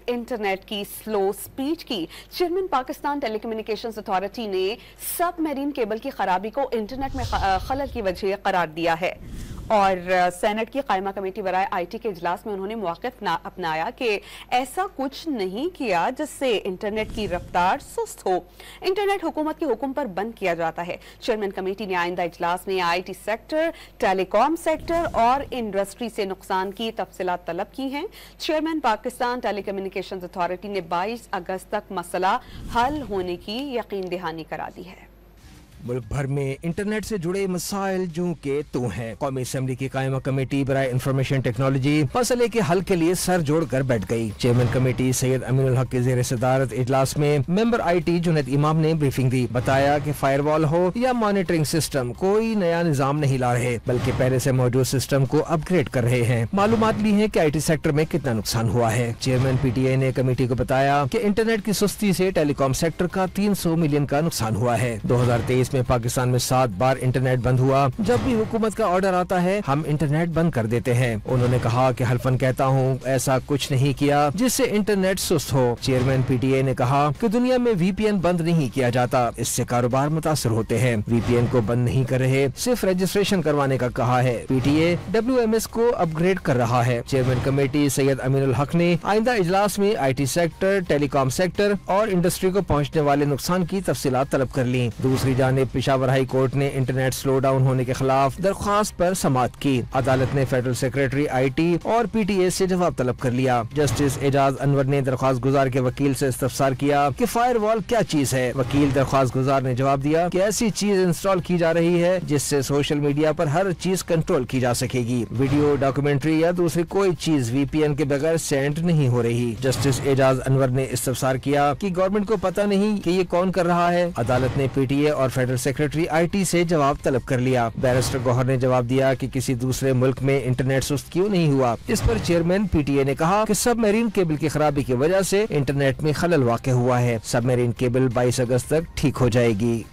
Internet की slow speed की chairman Pakistan telecommunications authority ने सब मैरीन केबल की खराबी को इंटरनेट में खलल की वजह करार दिया है और सेनेट की कायमा कमेटी बराए IT के इजलास में उन्होंने मौक़िफ़ अपनाया कि ऐसा कुछ नहीं किया जिससे इंटरनेट की रफ्तार सुस्त हो। इंटरनेट हुकूमत के हुक्म पर बंद किया जाता है। चेयरमैन कमेटी ने आइंदा इजलास में IT सेक्टर, टेलीकॉम सेक्टर और इंडस्ट्री से नुकसान की तफसीलात तलब की हैं। चेयरमैन पाकिस्तान टेलीकम्युनिकेशंस अथॉरिटी ने 22 अगस्त तक मसला हल होने की यकीन दहानी करा दी है। मुल्क भर में इंटरनेट से जुड़े मसाइल जो के तो हैं। कौमी असम्बली की कायमा कमेटी बराए इंफॉर्मेशन टेक्नोलॉजी मसले के हल के लिए सर जोड़कर बैठ गई। चेयरमैन कमेटी सैयद अमीनुल हक के ज़ेर सदारत इजलास में मेंबर IT जुनैद इमाम ने ब्रीफिंग दी। बताया कि फायरवॉल हो या मॉनिटरिंग सिस्टम कोई नया निजाम नहीं ला रहे, बल्कि पहले से मौजूद सिस्टम को अपग्रेड कर रहे हैं। मालूमात ली है कि IT सेक्टर में कितना नुकसान हुआ है। चेयरमैन PTA ने कमेटी को बताया कि इंटरनेट की सुस्ती से टेलीकॉम सेक्टर का 300 मिलियन का नुकसान हुआ है। 2023 में पाकिस्तान में 7 बार इंटरनेट बंद हुआ। जब भी हुकूमत का ऑर्डर आता है हम इंटरनेट बंद कर देते हैं। उन्होंने कहा कि हल्फन कहता हूँ ऐसा कुछ नहीं किया जिससे इंटरनेट सुस्त हो। चेयरमैन PTA ने कहा कि दुनिया में VPN बंद नहीं किया जाता, इससे कारोबार मुतासर होते हैं। VPN को बंद नहीं कर रहे, सिर्फ रजिस्ट्रेशन करवाने का कहा है। PTA WMS को अपग्रेड कर रहा है। चेयरमैन कमेटी सैयद अमीनुल हक ने आइंदा इजलास में IT सेक्टर, टेलीकॉम सेक्टर और इंडस्ट्री को पहुँचने वाले नुकसान की तफसीलात तलब कर ली। दूसरी जानिब पेशावर हाई कोर्ट ने इंटरनेट स्लो डाउन होने के खिलाफ दरख्वास्त पर समाअत की। अदालत ने फेडरल सेक्रेटरी IT और PTA से जवाब तलब कर लिया। जस्टिस एजाज अनवर ने दरख्वास्त गुजार के वकील से इस्तफसार किया कि फायरवॉल क्या चीज है। वकील दरख्वास्त गुजार ने जवाब दिया कि ऐसी चीज इंस्टॉल की जा रही है जिससे सोशल मीडिया पर हर चीज कंट्रोल की जा सकेगी। वीडियो, डॉक्यूमेंट्री या दूसरी कोई चीज VPN के बगैर सेंड नहीं हो रही। जस्टिस एजाज अनवर ने इस्तफसार किया कि गवर्नमेंट को पता नहीं कि ये कौन कर रहा है। अदालत ने PTA और फेडरल सेक्रेटरी IT से जवाब तलब कर लिया। बैरिस्टर गौहर ने जवाब दिया कि किसी दूसरे मुल्क में इंटरनेट सुस्त क्यों नहीं हुआ। इस पर चेयरमैन PTA ने कहा कि सबमरीन केबल की खराबी की वजह से इंटरनेट में खलल वाक़ हुआ है। सबमरीन केबल 22 अगस्त तक ठीक हो जाएगी।